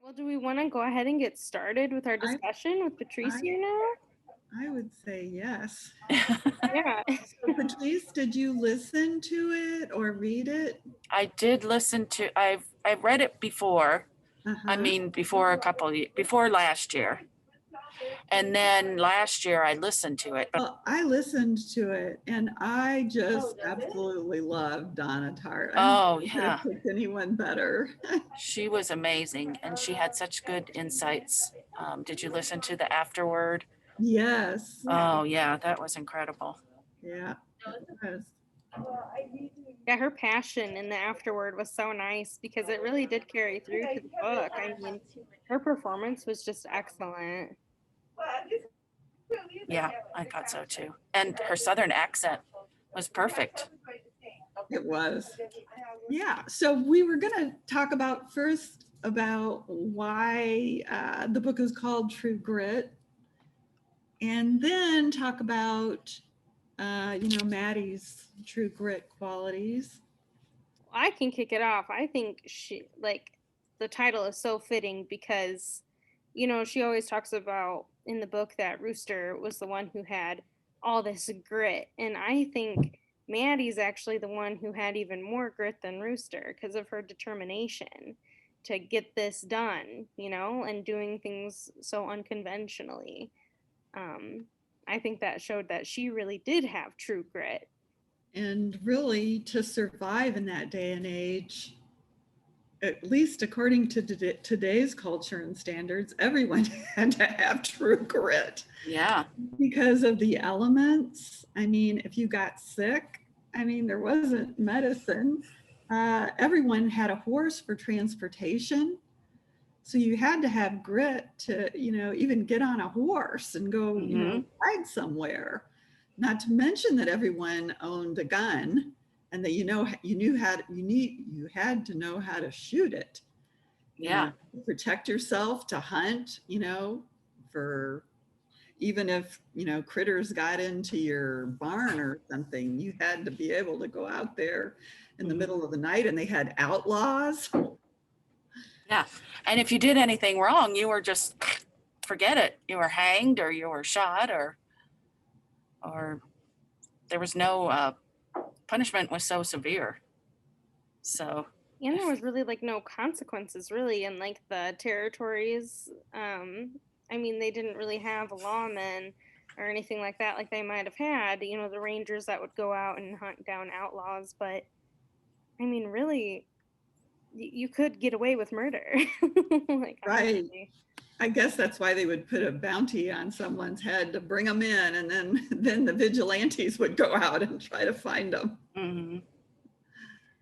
Well, do we want to go ahead and get started with our I discussion with Patrice I here now? I would say yes. Yeah. So Patrice, did you listen to it or read it? I did listen to. I've read it before. I Uh-huh. mean, before last year, and then last year I listened to it. But Well, I listened to it and I just absolutely loved Donna Tartt. I don't oh think I could yeah, have picked anyone better. she was amazing, and she had such good insights. Did you listen to the afterword? Yes. Oh yeah, that was incredible. Yeah, it was. Yeah, her passion in the afterword was so nice because it really did carry through to the book. I mean, her performance was just excellent. Yeah, I thought so too. And her southern accent was perfect. It was. Yeah. So we were going to talk about first about why the book is called True Grit, and then talk about Mattie's true grit qualities. I can kick it off. I think the title is so fitting because she always talks about in the book that Rooster was the one who had all this grit, and I think Maddie's actually the one who had even more grit than Rooster because of her determination to get this done, and doing things so unconventionally. Um, I think that showed that she really did have true grit. And really, to survive in that day and age, at least according to today's culture and standards, everyone had to have true grit Yeah. because of the elements. I mean, if you got sick, I mean, there wasn't medicine. Everyone had a horse for transportation. So you had to have grit to, even get on a horse and go, Mm-hmm. ride somewhere. Not to mention that everyone owned a gun and that you had to know how to shoot it Yeah. and protect yourself, to hunt, for even if, critters got into your barn or something, you had to be able to go out there in the Mm-hmm. middle of the night, and they had outlaws. Yeah. And if you did anything wrong, you were just forget it. You were hanged or you were shot or there was no punishment was so severe. So And there if was really like no consequences really in like the territories. I mean, they didn't really have lawmen or anything like that like they might have had, the rangers that would go out and hunt down outlaws, but I mean, really you could get away with murder. Like Right. honestly. I guess that's why they would put a bounty on someone's head to bring them in, and then the vigilantes would go out and try to find them. mm-hmm.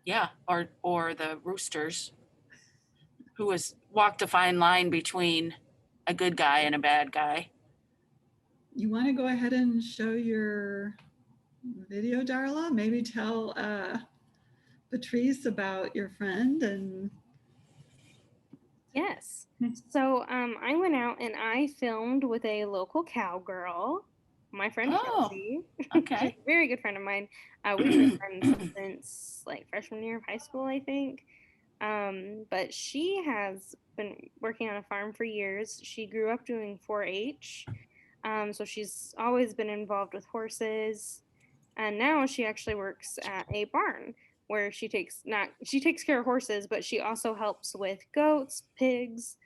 Yeah, or the roosters who was walked a fine line between a good guy and a bad guy. You want to go ahead and show your video, Darla? Maybe tell Patrice about your friend and. Yes. So I went out and I filmed with a local cowgirl, my friend Oh, Kelsey. She's okay. a very good friend of mine. We've been friends since like freshman year of high school, I think. But she has been working on a farm for years. She grew up doing 4-H. So she's always been involved with horses, and now she actually works at a barn where she takes care of horses, but she also helps with goats, pigs.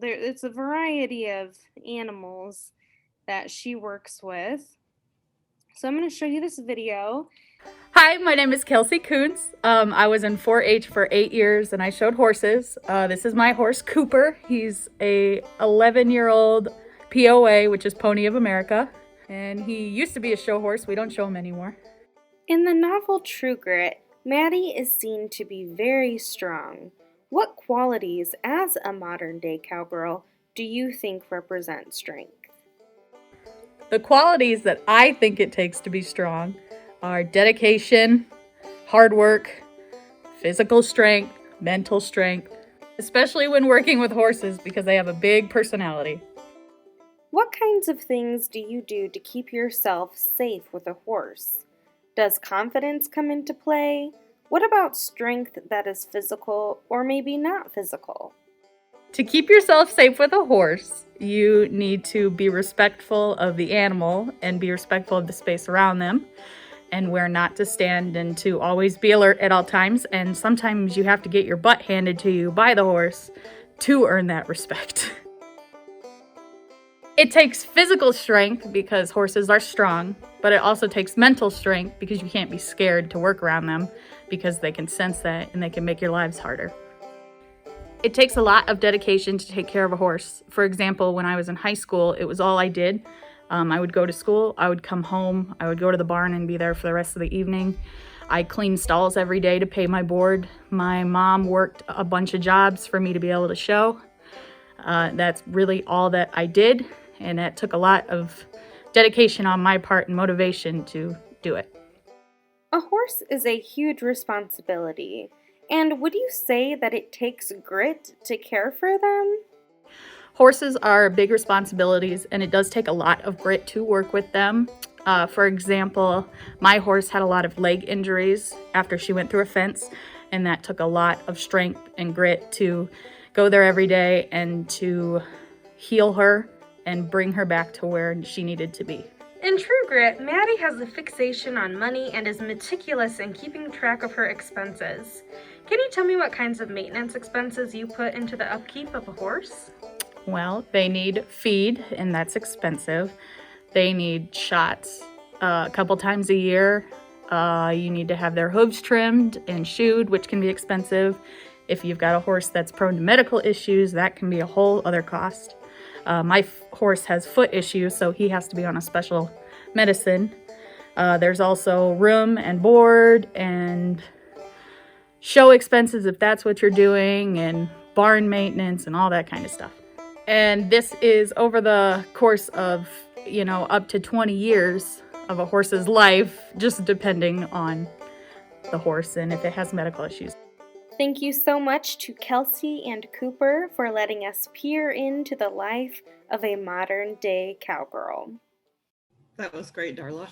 It's a variety of animals that she works with. So I'm going to show you this video. Hi, my name is Kelsey Koontz. I was in 4-H for 8 years and I showed horses. This is my horse, Cooper. He's a 11-year-old POA, which is Pony of America. And he used to be a show horse. We don't show him anymore. In the novel True Grit, Mattie is seen to be very strong. What qualities, as a modern day cowgirl, do you think represent strength? The qualities that I think it takes to be strong are dedication, hard work, physical strength, mental strength, especially when working with horses because they have a big personality. What kinds of things do you do to keep yourself safe with a horse? Does confidence come into play? What about strength that is physical or maybe not physical? To keep yourself safe with a horse, you need to be respectful of the animal and be respectful of the space around them, and where not to stand, and to always be alert at all times. And sometimes you have to get your butt handed to you by the horse to earn that respect. It takes physical strength because horses are strong, but it also takes mental strength because you can't be scared to work around them because they can sense that and they can make your lives harder. It takes a lot of dedication to take care of a horse. For example, when I was in high school, it was all I did. I would go to school, I would come home, I would go to the barn and be there for the rest of the evening. I cleaned stalls every day to pay my board. My mom worked a bunch of jobs for me to be able to show. That's really all that I did, and that took a lot of dedication on my part and motivation to do it. A horse is a huge responsibility. And would you say that it takes grit to care for them? Horses are big responsibilities, and it does take a lot of grit to work with them. For example, my horse had a lot of leg injuries after she went through a fence, and that took a lot of strength and grit to go there every day and to heal her and bring her back to where she needed to be. In true grit, Mattie has a fixation on money and is meticulous in keeping track of her expenses. Can you tell me what kinds of maintenance expenses you put into the upkeep of a horse? Well, they need feed, and that's expensive. They need shots a couple times a year. You need to have their hooves trimmed and shoed, which can be expensive. If you've got a horse that's prone to medical issues, that can be a whole other cost. My horse has foot issues, so he has to be on a special medicine. There's also room and board and show expenses if that's what you're doing, and barn maintenance and all that kind of stuff. And this is over the course of, up to 20 years of a horse's life, just depending on the horse and if it has medical issues. Thank you so much to Kelsey and Cooper for letting us peer into the life of a modern-day cowgirl. That was great, Darla.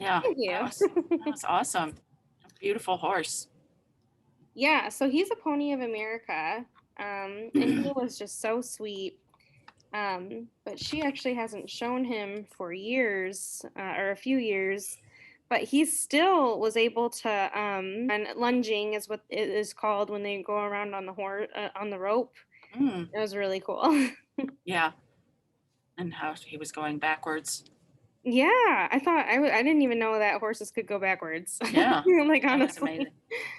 Yeah, Thank you. that was awesome. A beautiful horse. Yeah, so he's a pony of America, and he was just so sweet. But she actually hasn't shown him for years, or a few years. But he still was able to, and lunging is what it is called when they go around on the on the rope. Mm, It was really cool. yeah. And how he was going backwards. Yeah, I thought I didn't even know that horses could go backwards. Yeah. Like That was honestly. amazing.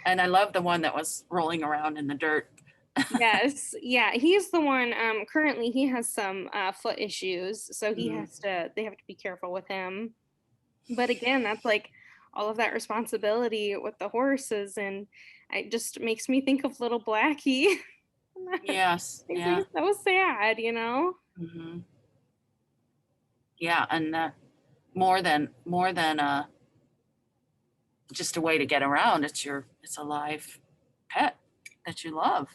And I love the one that was rolling around in the dirt. Yes, yeah, he's the one. Currently he has some foot issues, so he Mhm. they have to be careful with him. But again, that's like all of that responsibility with the horses, and it just makes me think of little Blackie. Yes. Makes Yeah. me so sad, Hmm. Yeah. And more than just a way to get around. It's a live pet that you love.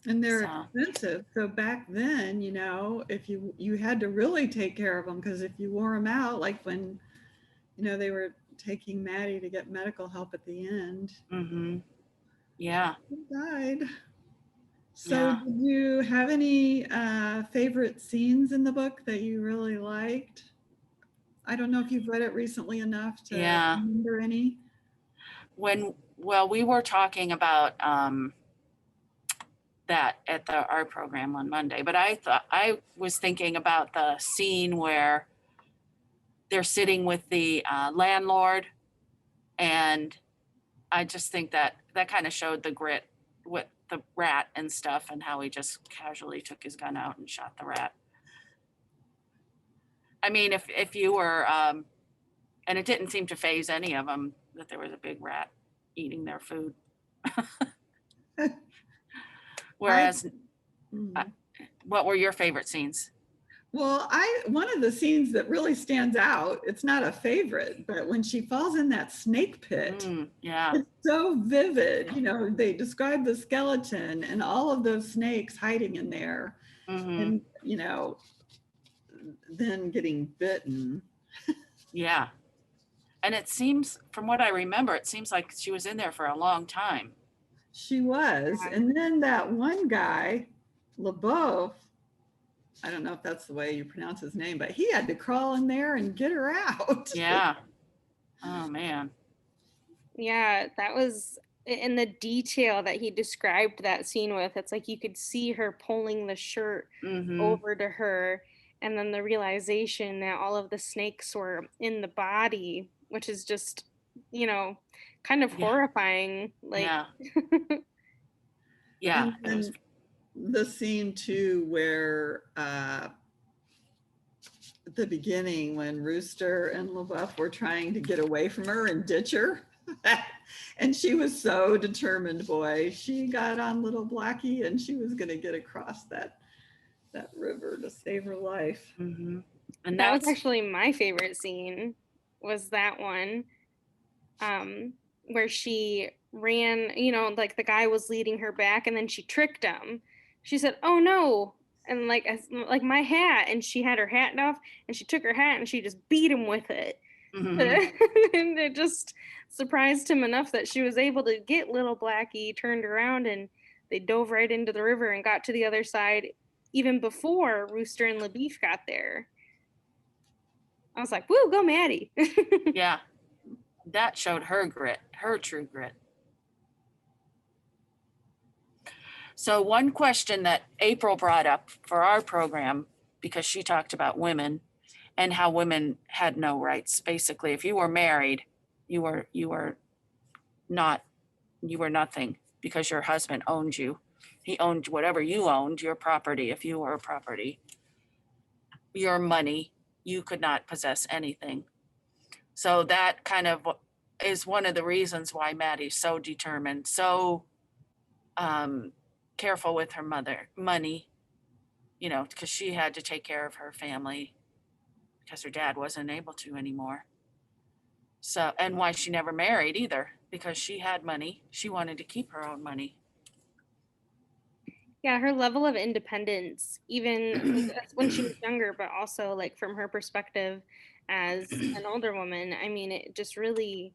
And they're So, expensive. So back then, if you had to really take care of them, because if you wore them out, like when, they were taking Mattie to get medical help at the end, hmm yeah. he died. So Yeah. did you have any favorite scenes in the book that you really liked? I don't know if you've read it recently enough to Yeah. remember any. We were talking about that at the art program on Monday, but I was thinking about the scene where they're sitting with the landlord, and I just think that kind of showed the grit with the rat and stuff, and how he just casually took his gun out and shot the rat. I mean, if you were, and it didn't seem to faze any of them that there was a big rat eating their food. Whereas, what were your favorite scenes? Well, one of the scenes that really stands out, it's not a favorite, but when she falls in that snake pit, Yeah. it's so vivid. They describe the skeleton and all of those snakes hiding in there, Hmm. and, then getting bitten. Yeah. And it seems, from what I remember, it seems like she was in there for a long time. She was. And then that one guy, LeBeouf, I don't know if that's the way you pronounce his name, but he had to crawl in there and get her out. Yeah. Oh, man. Yeah, that was in the detail that he described that scene with. It's like you could see her pulling the shirt over to her, and then the realization that all of the snakes were in the body, which is just, kind of horrifying. Like, Yeah. Yeah. And the scene too where at the beginning when Rooster and LeBeouf were trying to get away from her and ditch her. And she was so determined, boy. She got on little Blackie and she was going to get across that river to save her life. And that was actually my favorite scene, was that one where she ran, like the guy was leading her back and then she tricked him. She said, "Oh no," and like my hat, and she had her hat off and she took her hat and she just beat him with it. And it just surprised him enough that she was able to get little Blackie turned around, and they dove right into the river and got to the other side even before Rooster and LeBeouf got there. I was like, woo, go Mattie. Yeah, that showed her grit, her true grit. So one question that April brought up for our program, because she talked about women and how women had no rights. Basically, if you were married, you were nothing because your husband owned you. He owned whatever you owned, your property. If you were a property, your money, you could not possess anything. So that kind of is one of the reasons why Mattie's so determined, so careful with her money, because she had to take care of her family because her dad wasn't able to anymore. So, and why she never married either, because she had money. She wanted to keep her own money. Yeah, her level of independence, even when she was younger, but also like from her perspective as an older woman, I mean, it just really,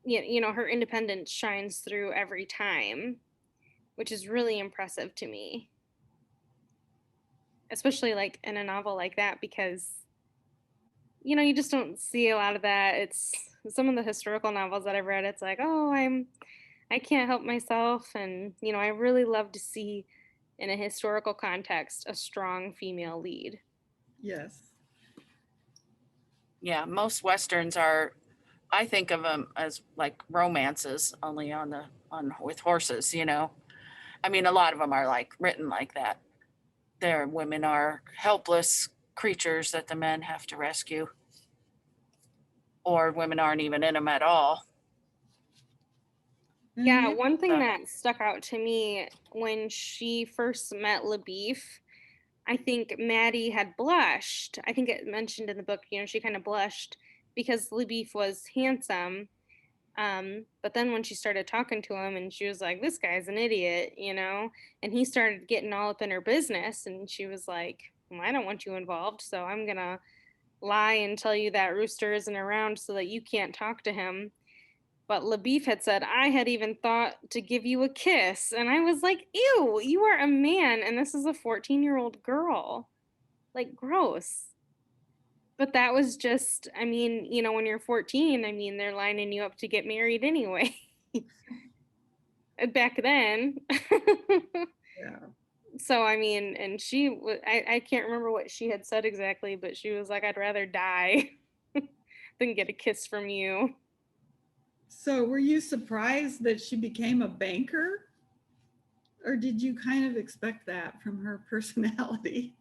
her independence shines through every time, which is really impressive to me. Especially like in a novel like that, because you just don't see a lot of that. It's some of the historical novels that I've read, it's like, oh, I can't help myself. And I really love to see in a historical context a strong female lead. Yes. Yeah, most Westerns are, I think of them as like romances, only with horses, I mean, a lot of them are like written like that. Their women are helpless creatures that the men have to rescue, or women aren't even in them at all. Yeah, one thing that stuck out to me when she first met LeBeouf, I think Mattie had blushed. I think it mentioned in the book, she kind of blushed because LeBeouf was handsome. But then when she started talking to him and she was like, this guy's an idiot, and he started getting all up in her business, and she was like, well, I don't want you involved, so I'm going to lie and tell you that Rooster isn't around so that you can't talk to him. But LeBeouf had said, I had even thought to give you a kiss. And I was like, ew, you are a man and this is a 14-year-old girl. Like, gross. But that was just, I mean, when you're 14, I mean, they're lining you up to get married anyway. Back then. Yeah. So, I mean, and I can't remember what she had said exactly, but she was like, I'd rather die than get a kiss from you. So were you surprised that she became a banker? Or did you kind of expect that from her personality?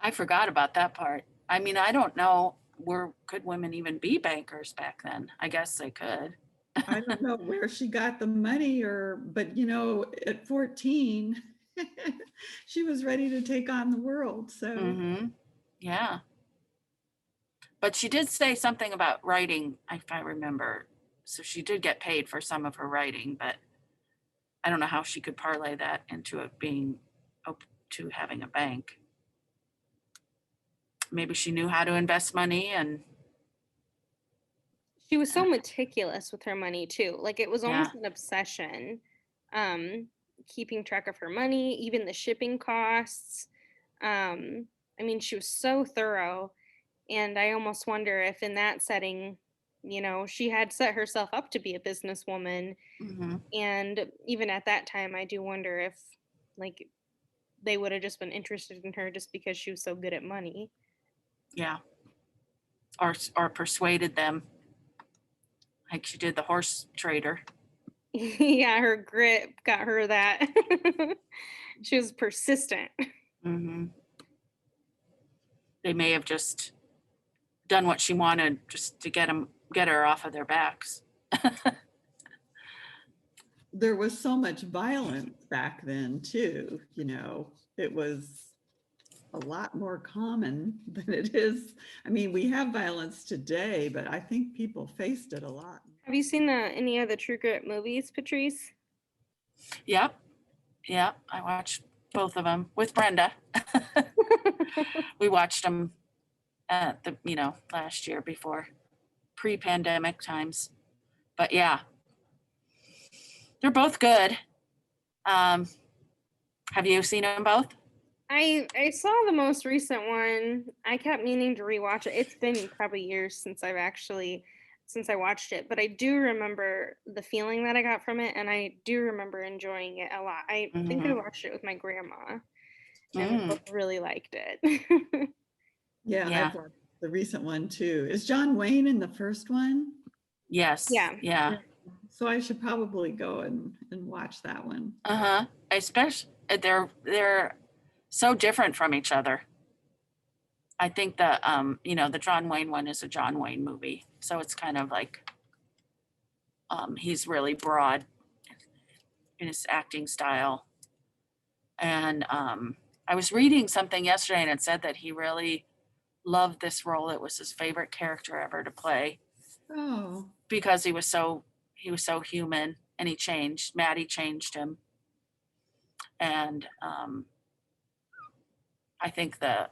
I forgot about that part. I mean, I don't know, could women even be bankers back then? I guess they could. I don't know where she got the money but at 14, she was ready to take on the world. So yeah. But she did say something about writing, if I remember. So she did get paid for some of her writing, but I don't know how she could parlay that into it being open to having a bank. Maybe she knew how to invest money, and She was so meticulous with her money too. Like it was Yeah. almost an obsession. Keeping track of her money, even the shipping costs. I mean, she was so thorough, and I almost wonder if in that setting, she had set herself up to be a businesswoman, Mhm. and even at that time, I do wonder if like they would have just been interested in her just because she was so good at money. Yeah. Or persuaded them like she did the horse trader. Yeah, her grit got her that. She was persistent. Hmm. They may have just done what she wanted just to get her off of their backs. There was so much violence back then too, it was a lot more common than it is. I mean, we have violence today, but I think people faced it a lot. Have you seen any of the True Grit movies, Patrice? Yep. I watched both of them with Brenda. We watched them at the, last year before pre-pandemic times. But yeah, they're both good. Have you seen them both? I saw the most recent one. I kept meaning to rewatch it. It's been probably years since I watched it, but I do remember the feeling that I got from it, and I do remember enjoying it a lot. I think I watched it with my grandma, and we both really liked it. Yeah, Yeah. I've watched the recent one too. Is John Wayne in the first one? Yes. Yeah. So I should probably go and watch that one. Especially they're so different from each other. I think the the John Wayne one is a John Wayne movie, so it's kind of like he's really broad in his acting style. And I was reading something yesterday, and it said that he really loved this role. It was his favorite character ever to play. Oh, because he was so human, and he changed. Mattie changed him, and I think the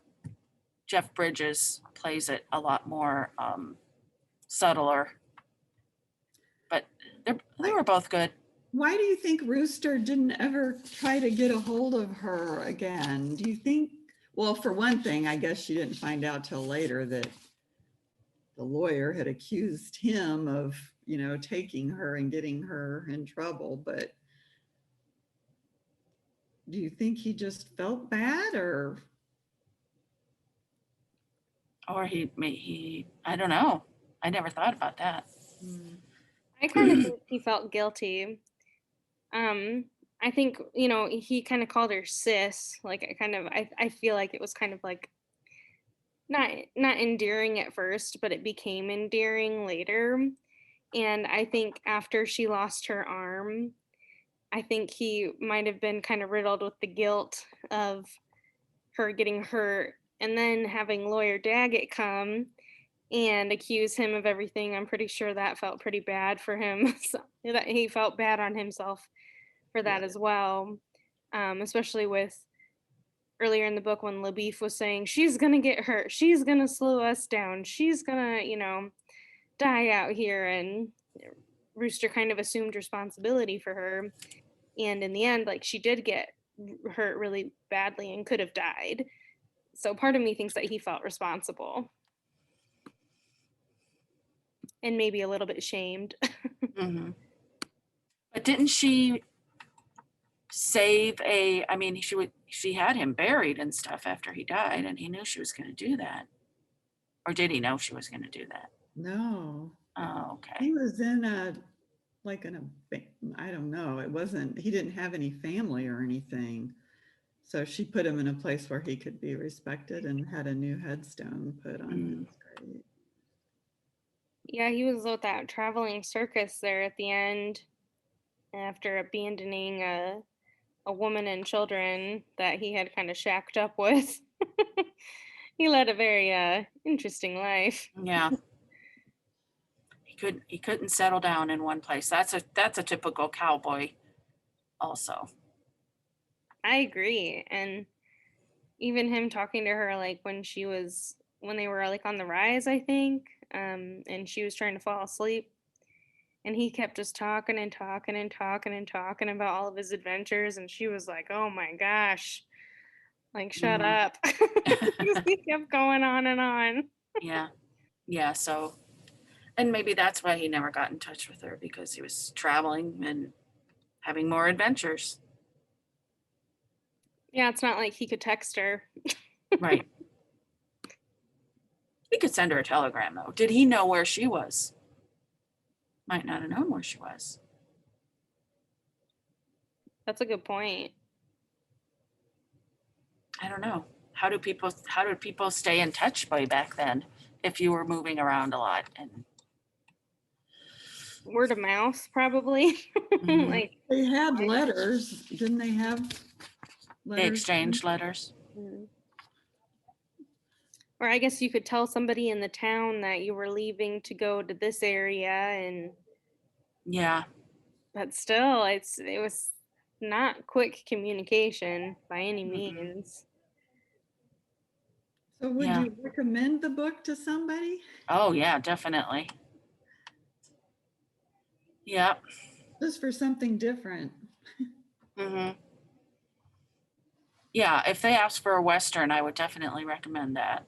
Jeff Bridges plays it a lot more subtler. But they were both good. Why do you think Rooster didn't ever try to get a hold of her again? Do you think, well, for one thing, I guess she didn't find out till later that the lawyer had accused him of, taking her and getting her in trouble. But do you think he just felt bad or he I don't know. I never thought about that. I kind of think he felt guilty. I think, he kind of called her sis. Like I feel like it was kind of like not endearing at first, but it became endearing later. And I think after she lost her arm, I think he might have been kind of riddled with the guilt of her getting hurt, and then having lawyer Daggett come and accuse him of everything. I'm pretty sure that felt pretty bad for him. So, that he felt bad on himself for that as well. Especially with earlier in the book when LaBeef was saying, she's gonna get hurt, she's gonna slow us down, she's gonna, die out here, and Rooster kind of assumed responsibility for her. And in the end, like, she did get hurt really badly and could have died. So part of me thinks that he felt responsible and maybe a little bit shamed. Mm-hmm. But didn't she save she had him buried and stuff after he died, and he knew she was going to do that. Or did he know she was going to do that? no? Oh, okay. He was in I don't know. He didn't have any family or anything. So she put him in a place where he could be respected and had a new headstone put on his grave. Yeah, he was with that traveling circus there at the end after abandoning a woman and children that he had kind of shacked up with. He led a very interesting life. Yeah. He couldn't settle down in one place. That's a typical cowboy also. I agree. And even him talking to her, like when she was when they were like on the rise, I think. And she was trying to fall asleep. And he kept just talking and talking and talking and talking about all of his adventures. And she was like, oh my gosh, like, shut up. He kept going on and on. Yeah. Yeah. So, and maybe that's why he never got in touch with her, because he was traveling and having more adventures. Yeah, it's not like he could text her. Right. He could send her a telegram, though. Did he know where she was? Might not have known where she was. That's a good point. I don't know. How did people stay in touch way back then if you were moving around a lot? And Word of mouth, probably. Mhm. Like, They had letters, didn't they have they letters? exchanged letters. or I guess you could tell somebody in the town that you were leaving to go to this area, and Yeah. but still, it was not quick communication by any Mhm. means. So would Yeah. you recommend the book to somebody? Oh yeah, definitely. Yeah. Just for something different? Mm-hmm. Yeah, if they ask for a Western, I would definitely recommend that.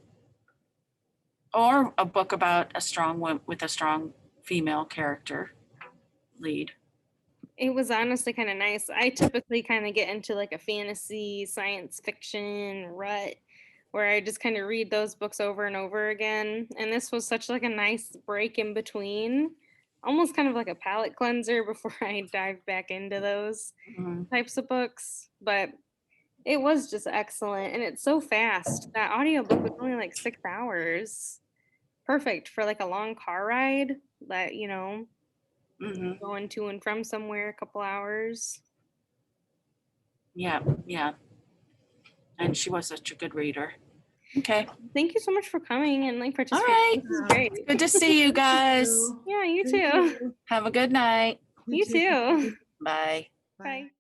Or a book about a strong with a strong female character lead. It was honestly kind of nice. I typically kind of get into like a fantasy, science fiction rut where I just kind of read those books over and over again. And this was such like a nice break in between, almost kind of like a palate cleanser before I dive back into those Mhm. types of books. But it was just excellent. And it's so fast. That audiobook was only like 6 hours. Perfect for like a long car ride that, Mhm. going to and from somewhere a couple hours. Yeah, yeah. And she was such a good reader. Okay. Thank you so much for coming and like All participating. right. This is great. Good to see you guys. Yeah, you Thank too. you. Have a good night. You too. Bye. Bye.